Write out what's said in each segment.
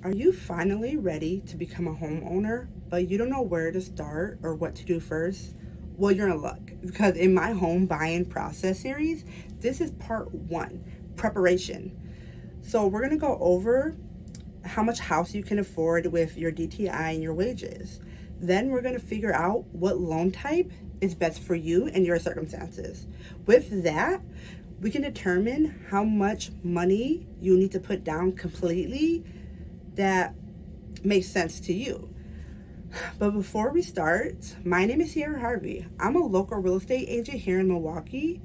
Are you finally ready to become a homeowner, but you don't know where to start or what to do first? Well, you're in luck because in my home buying process series, this is part one, preparation. So we're gonna go over how much house you can afford with your DTI and your wages. Then we're gonna figure out what loan type is best for you and your circumstances. With that, we can determine how much money you need to put down completely that makes sense to you. But before we start, my name is Ciara Harvey. I'm a local real estate agent here in Milwaukee,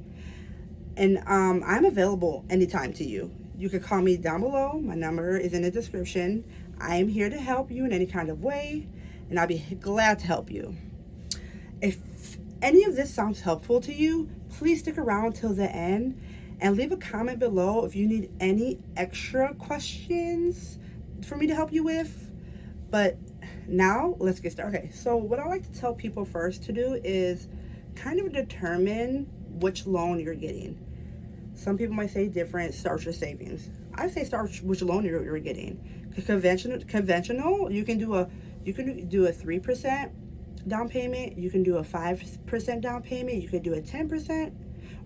and I'm available anytime to you. You can call me down below. My number is in the description. I am here to help you in any kind of way, and I'll be glad to help you. If any of this sounds helpful to you, please stick around till the end and leave a comment below if you need any extra questions for me to help you with. But now let's get started. Okay, so what I like to tell people first to do is kind of determine which loan you're getting. Some people might say different, start your savings. I say start which loan you're getting. Conventional, you can do a 3% down payment, you can do a 5% down payment, you can do a 10%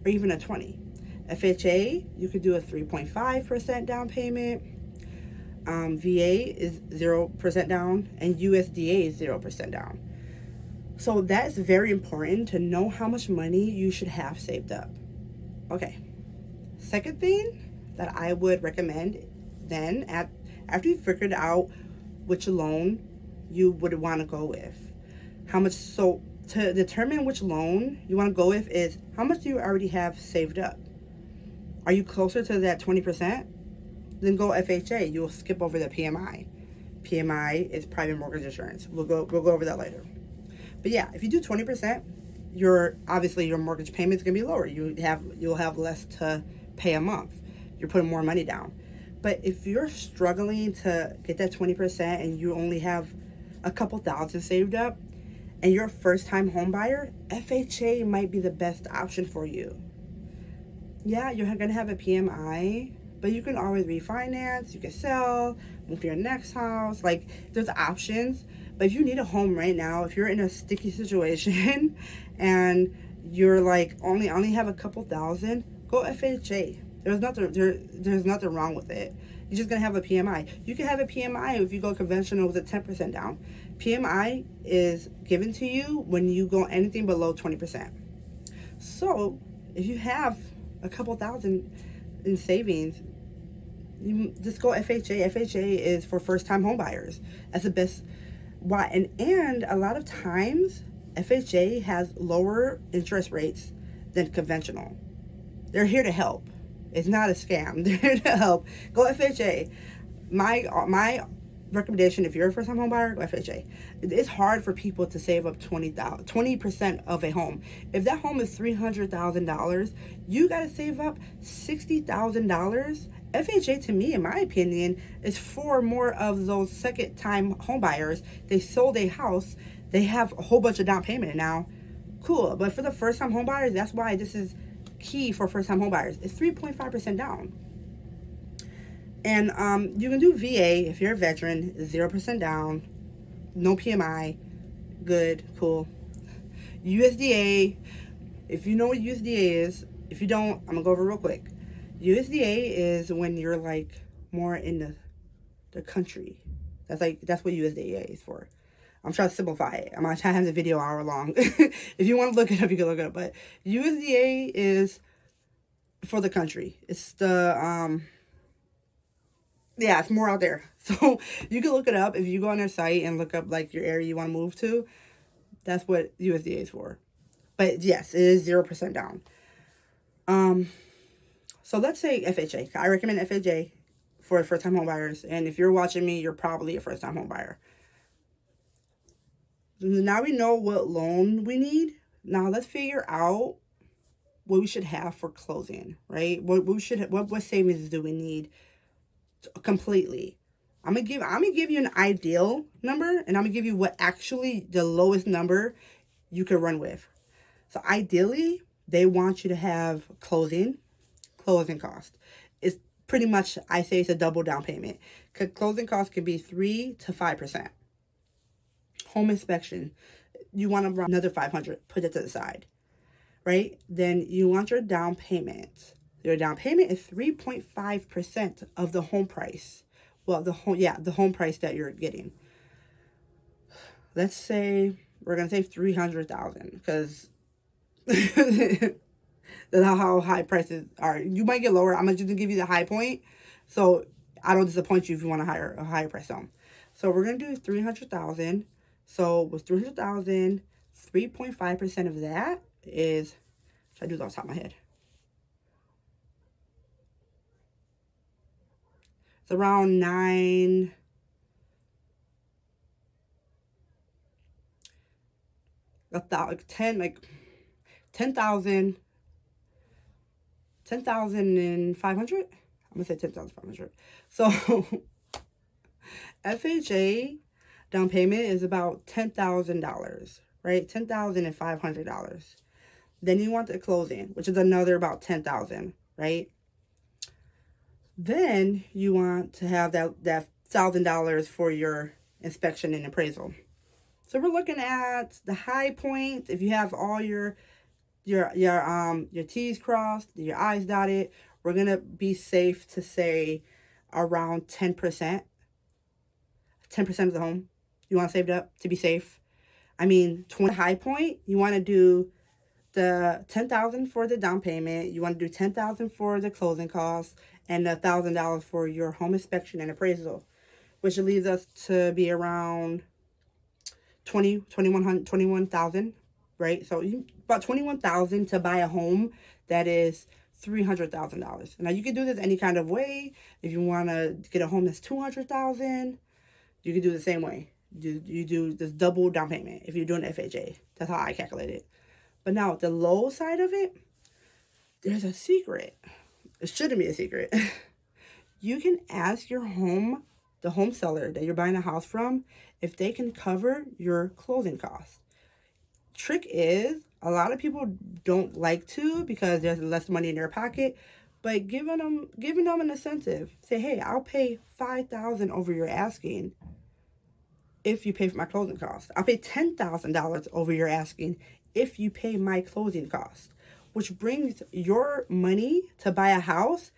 or even a 20. FHA, you could do a 3.5% down payment. VA is 0% down, and USDA is 0% down. So that's very important to know how much money you should have saved up. Okay. Second thing that I would recommend then, after you figured out which loan you would want to go with, so to determine which loan you want to go with is how much do you already have saved up? Are you closer to that 20%? Then go FHA. You'll skip over the PMI. PMI is private mortgage insurance. We'll go over that later. But yeah, if you do 20%, your mortgage payment is gonna be lower. You'll have less to pay a month. You're putting more money down. But if you're struggling to get that 20% and you only have a couple thousand saved up, and you're a first-time home buyer, FHA might be the best option for you. Yeah, you're gonna have a PMI, but you can always refinance, you can sell, move to your next house. Like, there's options. But if you need a home right now, if you're in a sticky situation and you're like only have a couple thousand, go FHA. There's nothing wrong with it. You're just gonna have a PMI. You can have a PMI if you go conventional with a 10% down. PMI is given to you when you go anything below 20%. So if you have a couple thousand in savings, you just go FHA. FHA is for first-time home buyers. That's the best. Why? And a lot of times FHA has lower interest rates than conventional. They're here to help. It's not a scam. They're here to help. Go FHA. My recommendation, if you're a first-time home buyer, go FHA. It's hard for people to save up 20% of a home. If that home is $300,000, you got to save up $60,000. FHA, to me, in my opinion, is for more of those second-time home buyers. They sold a house. They have a whole bunch of down payment now. Cool. But for the first-time home buyers, that's why this is key for first-time home buyers. It's 3.5% down. And you can do VA if you're a veteran, 0% down, no PMI, good, cool. USDA, if you know what USDA is, if you don't, I'm gonna go over real quick. USDA is when you're like more in the country. That's what USDA is for. I'm trying to simplify it. I'm not trying to have the video hour long. If you want to look it up, you can look it up. But USDA is for the country. It's the yeah, it's more out there. So you can look it up if you go on their site and look up like your area you want to move to. That's what USDA is for. But yes, it is 0% down. So let's say FHA. I recommend FHA for first-time home buyers. And if you're watching me, you're probably a first-time home buyer. Now we know what loan we need. Now let's figure out what we should have for closing, right? What savings do we need completely? I'm gonna give you an ideal number, and I'm gonna give you what actually the lowest number you could run with. So ideally, they want you to have closing cost. It's pretty much, I say it's a double down payment. Closing costs can be 3 to 5%. Home inspection, you want to run another 500, put it to the side, right? Then you want your down payment. Your down payment is 3.5% of the home price. Well, the home price that you're getting. Let's say we're gonna say 300,000 because that's how high prices are. You might get lower. I'm just gonna give you the high point, so I don't disappoint you if you want a higher price home. So we're gonna do 300,000. So with 300,000, 3.5% of that is, should I do that off the top of my head? It's around 10,000, 10,500. I'm gonna say 10,500. So FHA down payment is about $10,000, right? $10,500. Then you want the closing, which is another about 10,000, right? Then you want to have that $1,000 for your inspection and appraisal. So we're looking at the high point. If you have all your T's crossed, your I's dotted, we're gonna be safe to say around 10%. 10% of the home you want to save it up to be safe. I mean, 20 high point, you want to do the 10,000 for the down payment. You want to do 10,000 for the closing costs and $1,000 for your home inspection and appraisal, which leaves us to be around 21,000, right? So about 21,000 to buy a home that is $300,000. Now you can do this any kind of way. If you want to get a home that's 200,000, you can do the same way. You do this double down payment if you're doing FHA. That's how I calculate it. But now the low side of it, there's a secret. It shouldn't be a secret. You can ask the home seller that you're buying a house from, if they can cover your closing costs. Trick is, a lot of people don't like to because there's less money in their pocket, but giving them an incentive. Say, hey, I'll pay $5,000 over your asking if you pay for my closing costs. I'll pay $10,000 over your asking if you pay my closing costs, which brings your money to buy a house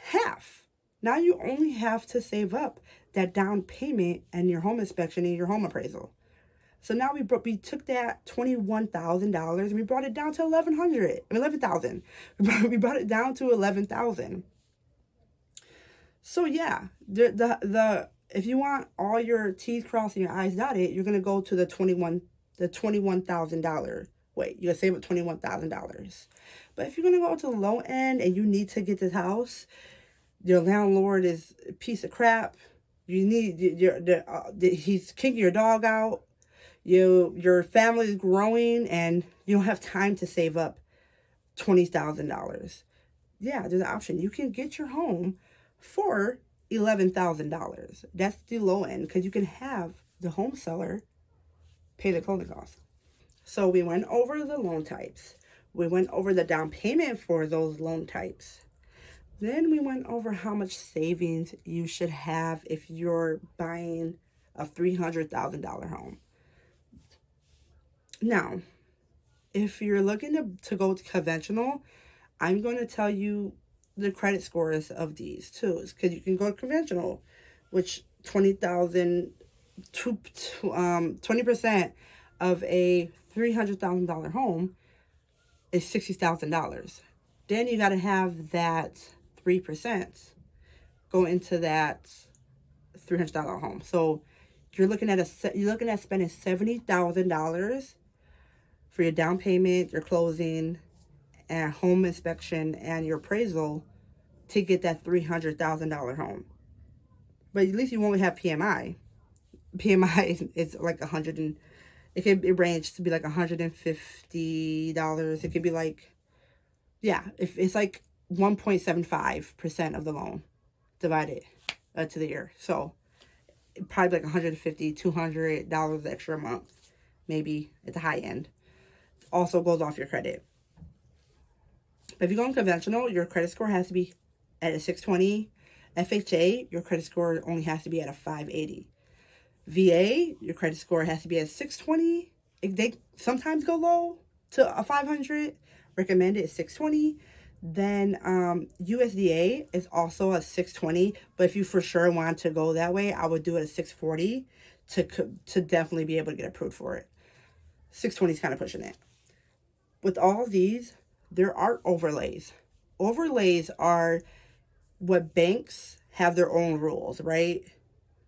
half. Now you only have to save up that down payment and your home inspection and your home appraisal. So now we took that $21,000 and we brought it down to $11,000. We brought it down to $11,000. So yeah, the if you want all your T's crossed and your I's dotted, you're gonna go to the $21,000 way. You're gonna save up $21,000. But if you're gonna go to the low end and you need to get this house, your landlord is a piece of crap. You need he's kicking your dog out. Your family is growing and you don't have time to save up $20,000. Yeah, there's an option. You can get your home for $11,000. That's the low end because you can have the home seller pay the closing costs. So we went over the loan types. We went over the down payment for those loan types. Then we went over how much savings you should have if you're buying a $300,000 home. Now, if you're looking to go conventional, I'm going to tell you the credit scores of these too, because you can go conventional, which 20% of a $300,000 home is $60,000. Then you got to have that 3% go into that $300,000 home. So you're looking at spending $70,000 for your down payment, your closing, and home inspection and your appraisal to get that $300,000 home. But at least you won't have PMI. PMI is like it ranges to be like $150. It could be like, yeah, if it's like 1.75% of the loan divided to the year. So probably like $150, $200 extra a month, maybe at the high end. Also goes off your credit. But if you're going conventional, your credit score has to be at a 620. FHA, your credit score only has to be at a 580. VA, your credit score has to be at 620. If they sometimes go low to a 500, recommended is 620. Then USDA is also a 620, but if you for sure want to go that way, I would do it at 640 to definitely be able to get approved for it. 620 is kind of pushing it. With all of these, there are overlays. Overlays are what banks have their own rules, right?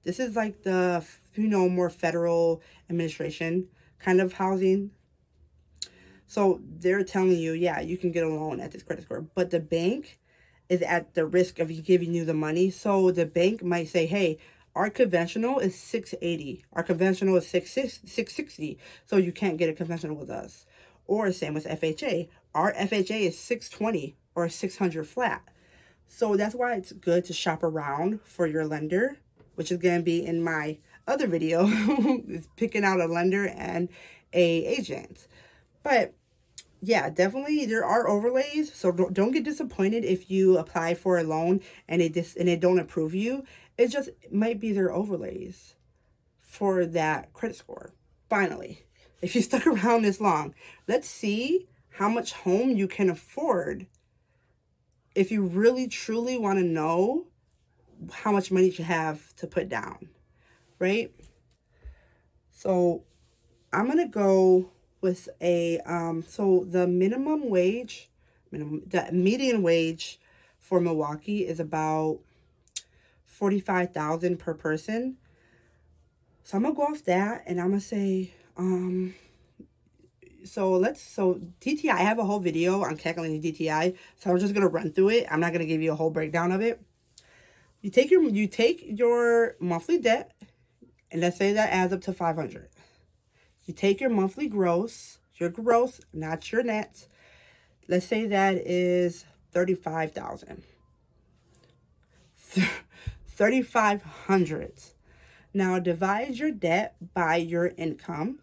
This is like the, more federal administration kind of housing. So they're telling you, yeah, you can get a loan at this credit score, but the bank is at the risk of giving you the money. So the bank might say, hey, our conventional is 680. Our conventional is 660. So you can't get a conventional with us. Or same with FHA. Our FHA is 620 or 600 flat. So that's why it's good to shop around for your lender, which is going to be in my other video, is picking out a lender and a agent. But yeah, definitely there are overlays. So don't get disappointed if you apply for a loan and they don't approve you. It just might be their overlays for that credit score. Finally, if you stuck around this long, let's see how much home you can afford. If you really truly want to know how much money you have to put down, right? So I'm going to go with so the the median wage for Milwaukee is about $45,000 per person. So I'm going to go off that and I'm going to say, so DTI, I have a whole video on calculating DTI. So I'm just going to run through it. I'm not going to give you a whole breakdown of it. You take your monthly debt, and let's say that adds up to 500. You take your monthly gross, your gross, not your net. Let's say that is 35,000. 3,500. Now divide your debt by your income,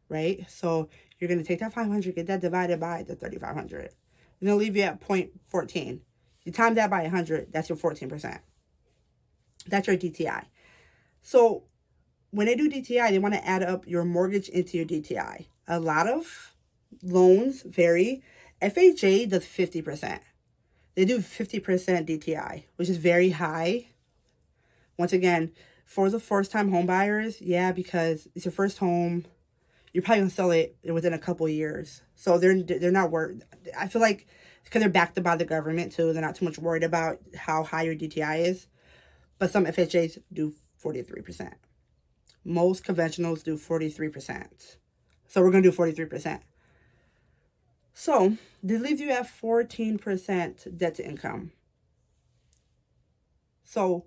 right? So you're going to take that 500, get that divided by the 3,500. It's going to leave you at 0.14. You times that by 100, that's your 14%. That's your DTI. So when they do DTI, they want to add up your mortgage into your DTI. A lot of loans vary. FHA does 50%. They do 50% DTI, which is very high. Once again, for the first-time home buyers, yeah, because it's your first home, you're probably going to sell it within a couple of years. So they're not worried. I feel like because they're backed by the government, too, they're not too much worried about how high your DTI is. But some FHAs do 43%. Most conventionals do 43%. So we're going to do 43%. So this leaves you at 14% debt to income. So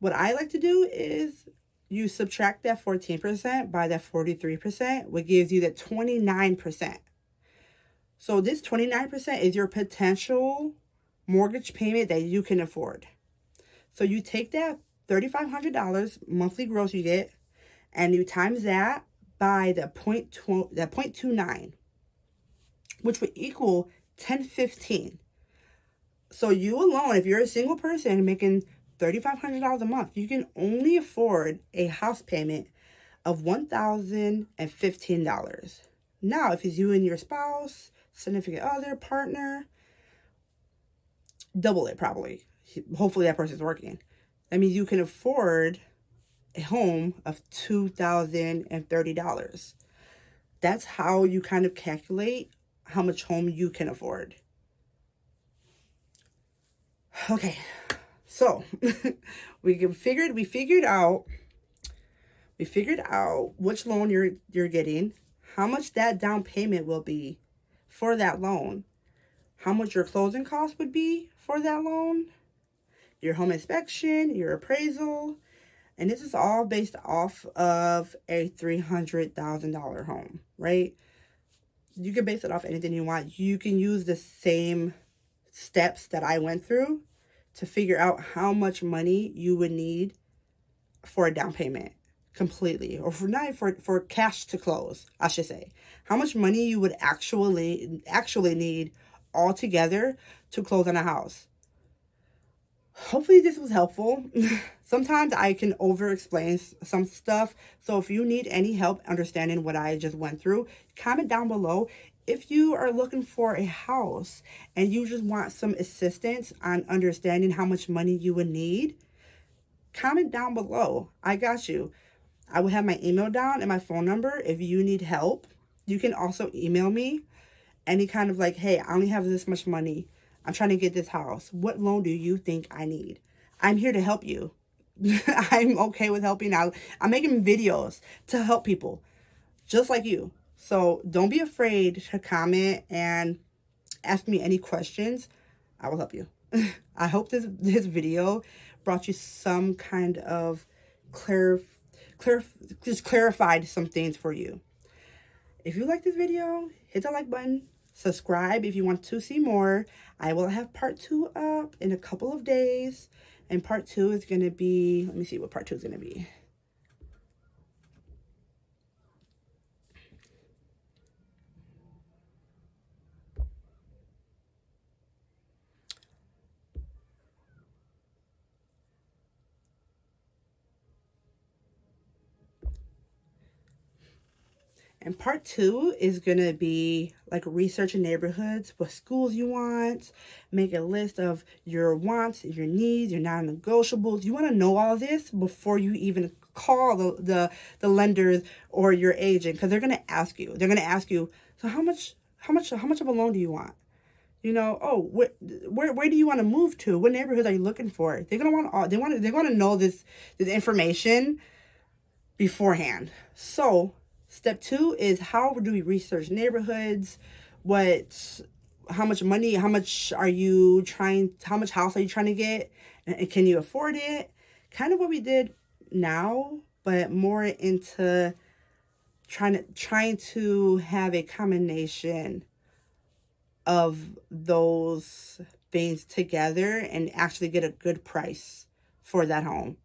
what I like to do is you subtract that 14% by that 43%, which gives you that 29%. So this 29% is your potential mortgage payment that you can afford. So you take that $3,500 monthly gross you get, and you times that by the 0.29, which would equal 1015. So you alone, if you're a single person making $3,500 a month, you can only afford a house payment of $1,015. Now, if it's you and your spouse, significant other, partner, double it probably. Hopefully that person's working. That means you can afford a home of $2,030. That's how you kind of calculate how much home you can afford. Okay, so we figured out which loan you're getting, how much that down payment will be for that loan, how much your closing costs would be for that loan, your home inspection, your appraisal, and this is all based off of a $300,000 home, right? You can base it off anything you want. You can use the same steps that I went through to figure out how much money you would need for a down payment completely, or for cash to close, I should say. How much money you would actually need altogether to close on a house. Hopefully this was helpful. Sometimes I can over explain some stuff. So if you need any help understanding what I just went through, comment down below. If you are looking for a house and you just want some assistance on understanding how much money you would need, comment down below. I got you. I will have my email down and my phone number. If you need help, you can also email me any kind of like, hey, I only have this much money. I'm trying to get this house. What loan do you think I need? I'm here to help you. I'm okay with helping out. I'm making videos to help people just like you. So don't be afraid to comment and ask me any questions. I will help you. I hope this video brought you some kind of just clarified some things for you. If you like this video, hit the like button. Subscribe if you want to see more. I will have part 2 up in a couple of days. And part 2 is going to be, let me see what part 2 is going to be. And part 2 is going to be like researching neighborhoods, what schools you want, make a list of your wants, your needs, your non-negotiables. You want to know all this before you even call the lenders or your agent, because they're going to ask you. They're going to ask you, so how much of a loan do you want? You know, oh, where do you want to move to? What neighborhoods are you looking for? They're going to want all, they want to know this information beforehand. So step 2 is, how do we research neighborhoods? How much money, how much house are you trying to get? And can you afford it? Kind of what we did now, but more into trying to have a combination of those things together and actually get a good price for that home,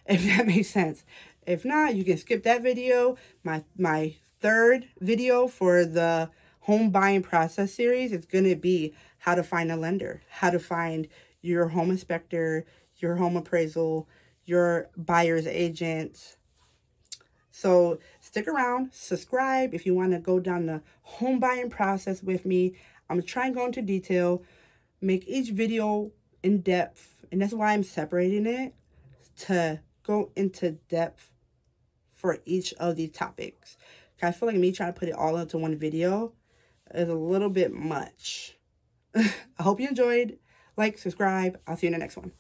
if that makes sense. If not, you can skip that video. My third video for the home buying process series is going to be how to find a lender, how to find your home inspector, your home appraisal, your buyer's agent. So stick around, subscribe if you want to go down the home buying process with me. I'm going to try and go into detail, make each video in depth, and that's why I'm separating it, to go into depth for each of these topics. I feel like me trying to put it all into one video is a little bit much. I hope you enjoyed. Like, subscribe. I'll see you in the next one.